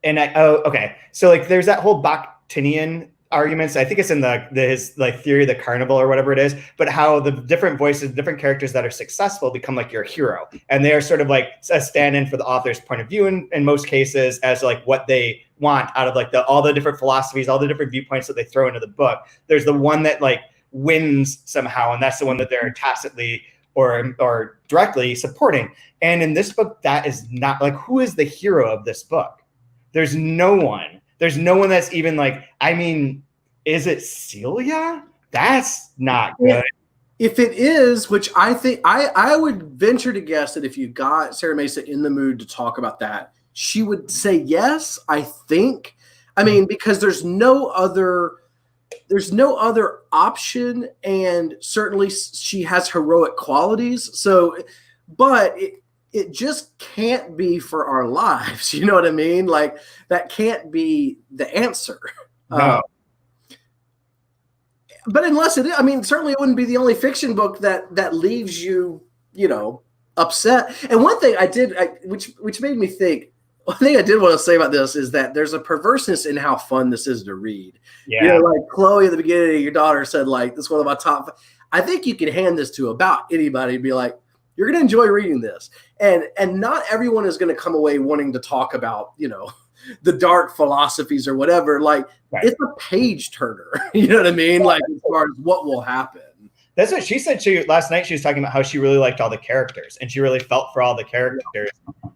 Speaker 4: okay. So like there's that whole Bakhtinian arguments. I think it's in his like theory of the carnival or whatever it is, but how the different voices, different characters that are successful become like your hero. And they are sort of like a stand-in for the author's point of view in most cases, as like what they want out of like all the different philosophies, all the different viewpoints that they throw into the book. There's the one that like wins somehow, and that's the one that they're tacitly or directly supporting. And in this book, that is not like, who is the hero of this book? There's no one. There's no one that's even like, I mean, is it Celia? That's not good.
Speaker 3: If it is, which I think I would venture to guess that if you got Sarah Mesa in the mood to talk about that, she would say yes, I think. I mean, because there's no other option, and certainly she has heroic qualities. So, but it just can't be for our lives. You know what I mean? Like that can't be the answer.
Speaker 4: No.
Speaker 3: But unless it is, I mean, certainly it wouldn't be the only fiction book that leaves you, you know, upset. And one thing which made me think, one thing I did want to say about this is that there's a perverseness in how fun this is to read.
Speaker 4: Yeah.
Speaker 3: You know, like Chloe at the beginning, your daughter said, like, this is one of my top. I think you can hand this to about anybody and be like, you're going to enjoy reading this. And not everyone is going to come away wanting to talk about, you know, the dark philosophies or whatever. Like it's a page turner. You know what I mean? Like as far as what will happen.
Speaker 4: That's what she said. Last night she was talking about how she really liked all the characters and she really felt for all the characters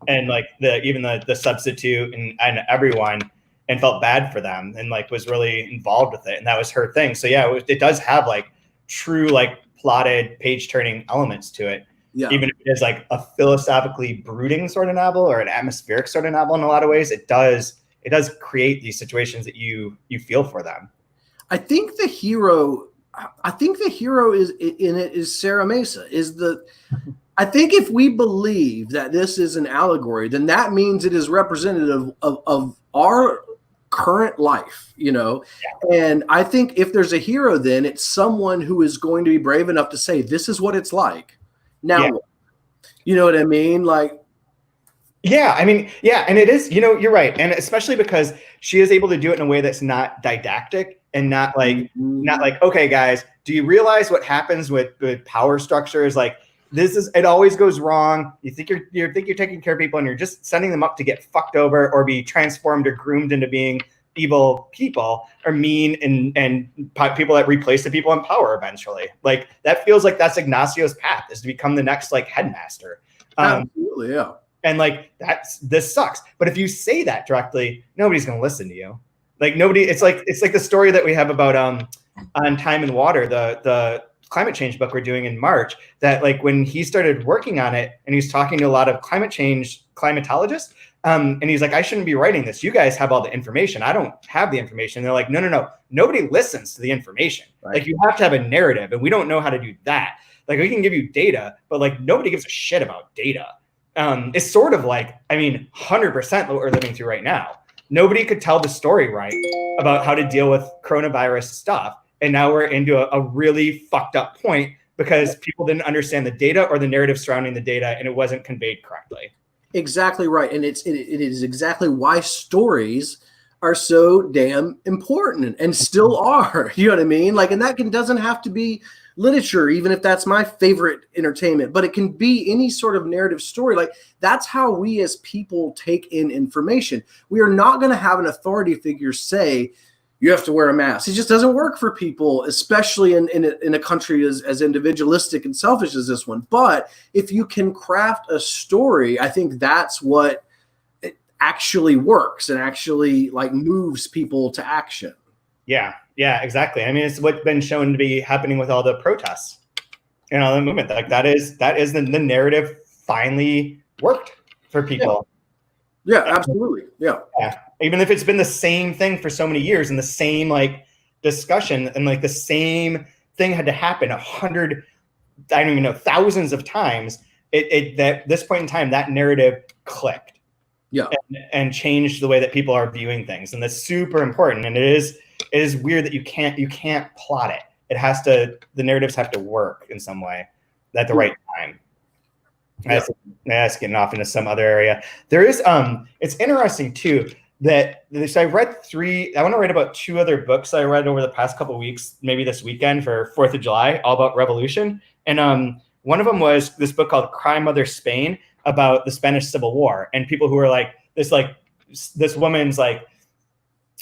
Speaker 4: and like even the substitute and everyone, and felt bad for them and like was really involved with it. And that was her thing. So yeah, it does have like true like plotted page turning elements to it. Yeah. Even if it is like a philosophically brooding sort of novel or an atmospheric sort of novel in a lot of ways, it does create these situations that you feel for them.
Speaker 3: I think the hero is in it is Sarah Mesa. I think if we believe that this is an allegory, then that means it is representative of our current life, you know? Yeah. And I think if there's a hero, then it's someone who is going to be brave enough to say, this is what it's like. Now, you know what I mean? Like,
Speaker 4: yeah, I mean, yeah. And it is, you know, you're right. And especially because she is able to do it in a way that's not didactic and not like, okay, guys, do you realize what happens with power structures? Like it always goes wrong. You think you're taking care of people and you're just sending them up to get fucked over or be transformed or groomed into being evil people or mean and people that replace the people in power eventually. Like that feels like that's Ignacio's path, is to become the next like headmaster.
Speaker 3: Absolutely, yeah.
Speaker 4: And like this sucks. But if you say that directly, nobody's gonna listen to you. Like nobody. It's like the story that we have about on Time and Water, the climate change book we're doing in March. That like when he started working on it and he's talking to a lot of climate change climatologists. And he's like, I shouldn't be writing this. You guys have all the information. I don't have the information. And they're like, no. Nobody listens to the information. Right. Like you have to have a narrative, and we don't know how to do that. Like we can give you data, but like nobody gives a shit about data. It's sort of like, I mean, 100% what we're living through right now. Nobody could tell the story right about how to deal with coronavirus stuff. And now we're into a really fucked up point because people didn't understand the data or the narrative surrounding the data, and it wasn't conveyed correctly.
Speaker 3: Exactly right. And it is exactly why stories are so damn important and still are. You know what I mean? Like, and that doesn't have to be literature, even if that's my favorite entertainment, but it can be any sort of narrative story. Like that's how we as people take in information. We are not going to have an authority figure say, you have to wear a mask. It just doesn't work for people, especially in a country as individualistic and selfish as this one. But if you can craft a story, I think that's what it actually works and actually like moves people to action.
Speaker 4: Yeah, exactly. I mean, it's what's been shown to be happening with all the protests and all the movement. Like that is the narrative finally worked for people.
Speaker 3: Yeah, absolutely. Yeah.
Speaker 4: Even if it's been the same thing for so many years and the same like discussion and like the same thing had to happen 100, I don't even know, thousands of times, that this point in time, that narrative clicked.
Speaker 3: Yeah.
Speaker 4: And changed the way that people are viewing things. And that's super important. And it is weird that you can't plot it. The narratives have to work in some way at the right time. Yeah. That's getting off into some other area. There is, it's interesting too, that so I want to write about 2 other books I read over the past couple of weeks, maybe this weekend for 4th of July, all about revolution. And one of them was this book called Cry Mother Spain, about the Spanish Civil War, and people who are like this woman's like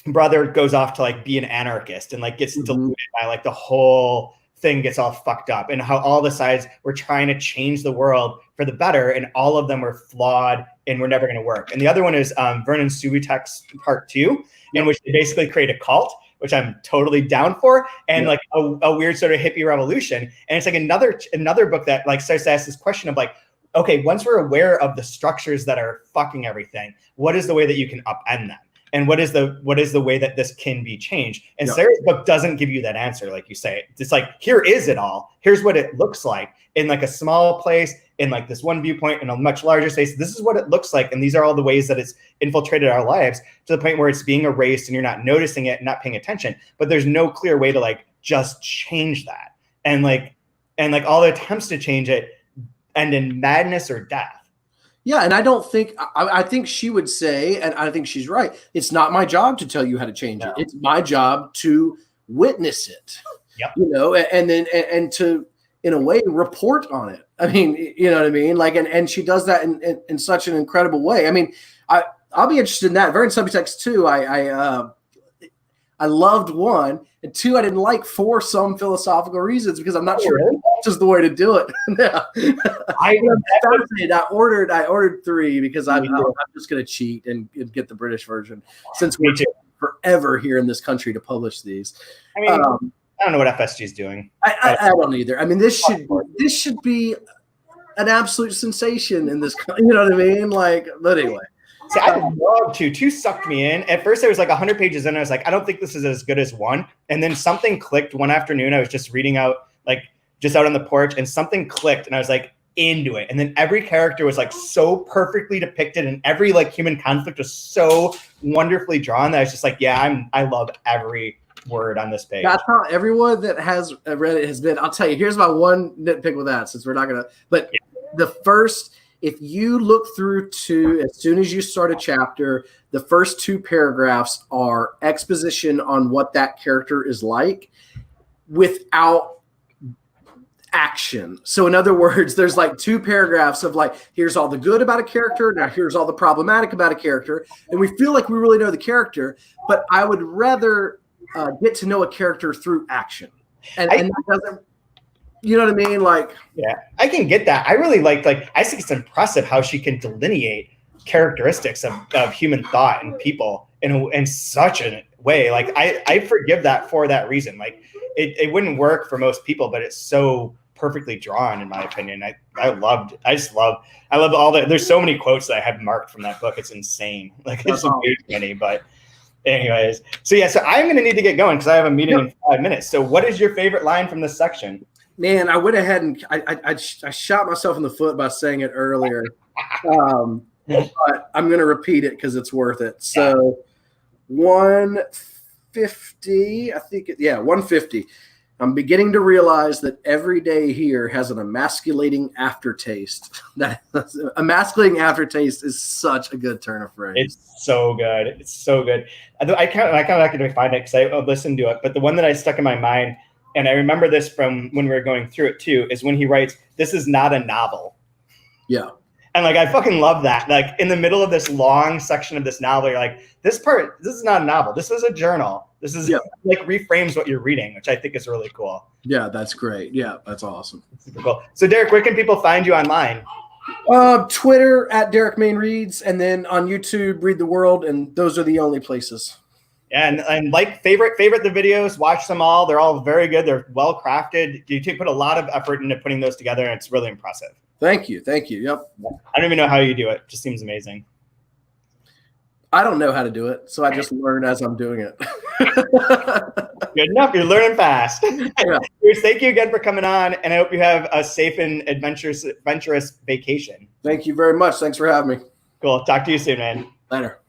Speaker 4: brother goes off to like be an anarchist and like gets deluded by like the whole thing gets all fucked up, and how all the sides were trying to change the world for the better, and all of them were flawed and were never going to work. And the other one is Vernon Subutek's Part 2, in which they basically create a cult, which I'm totally down for, and like a weird sort of hippie revolution. And it's like another book that like starts to ask this question of like, okay, once we're aware of the structures that are fucking everything, what is the way that you can upend them? And what is the way that this can be changed? And Sarah's book doesn't give you that answer, like you say. It's like, here is it all. Here's what it looks like in like a small place, in like this one viewpoint, in a much larger space. This is what it looks like. And these are all the ways that it's infiltrated our lives to the point where it's being erased and you're not noticing it and not paying attention. But there's no clear way to like just change that. And like all the attempts to change it end in madness or death.
Speaker 3: Yeah, and I think she would say, and I think she's right, it's not my job to tell you how to change it. It's my job to witness it.
Speaker 4: Yep.
Speaker 3: You know, and then and to, in a way, report on it. I mean, you know what I mean? Like, and she does that in such an incredible way. I mean, I'll be interested in that. Very subtext too. I loved 1, and 2 I didn't like for some philosophical reasons because I'm not sure this is the way to do it. I'm fascinated. I ordered 3 because I'm just going to cheat and get the British version since we're taking forever here in this country to publish these.
Speaker 4: I mean, I don't know what FSG is doing.
Speaker 3: I don't either. I mean, this should be an absolute sensation in this. You know what I mean? Like, but anyway.
Speaker 4: See, I would love to. 2 sucked me in. At first, there was like 100 pages in. And I was like, I don't think this is as good as 1. And then something clicked one afternoon. I was just reading out, like, just out on the porch, and something clicked, and I was like into it. And then every character was like so perfectly depicted, and every like human conflict was so wonderfully drawn that I was just like, yeah, I love every word on this page.
Speaker 3: That's how everyone that has read it has been. I'll tell you. Here's my one nitpick with that, since we're not gonna. But the first. If you look through to, as soon as you start a chapter, the first 2 paragraphs are exposition on what that character is like without action. So in other words, there's like 2 paragraphs of like, here's all the good about a character. Now here's all the problematic about a character. And we feel like we really know the character, but I would rather get to know a character through action. And that doesn't, you know what I mean? Like,
Speaker 4: yeah, I can get that. I really I think it's impressive how she can delineate characteristics of human thought and people in such a way. Like, I forgive that for that reason. Like, it wouldn't work for most people, but it's so perfectly drawn, in my opinion. I love all the, there's so many quotes that I have marked from that book. It's insane. Like, it's way too many, but anyways. So I'm going to need to get going because I have a meeting in 5 minutes. So what is your favorite line from this section?
Speaker 3: Man, I went ahead and I shot myself in the foot by saying it earlier. But I'm going to repeat it because it's worth it. So 150, I think, 150. I'm beginning to realize that every day here has an emasculating aftertaste. That emasculating aftertaste is such a good turn of phrase.
Speaker 4: It's so good. It's so good. I kind of like to find it because I listened to it, but the one that I stuck in my mind, and I remember this from when we were going through it too, is when he writes, "This is not a novel." Yeah. And like, I fucking love that. Like, in the middle of this long section of this novel, you're like, this is not a novel. This is a journal. This is like reframes what you're reading, which I think is really cool.
Speaker 3: Yeah, that's great. Yeah, that's awesome.
Speaker 4: Super cool. So Derek, where can people find you online?
Speaker 3: Twitter at Derek Maine Reads, and then on YouTube, Read the World, and those are the only places.
Speaker 4: And like favorite the videos, watch them all. They're all very good. They're well crafted. You put a lot of effort into putting those together, and it's really impressive.
Speaker 3: Thank you. Yep.
Speaker 4: I don't even know how you do it. It just seems amazing.
Speaker 3: I don't know how to do it, so I just learn as I'm doing it.
Speaker 4: Good enough. You're learning fast. Yeah. Thank you again for coming on, and I hope you have a safe and adventurous vacation.
Speaker 3: Thank you very much. Thanks for having me.
Speaker 4: Cool. Talk to you soon, man.
Speaker 3: Later.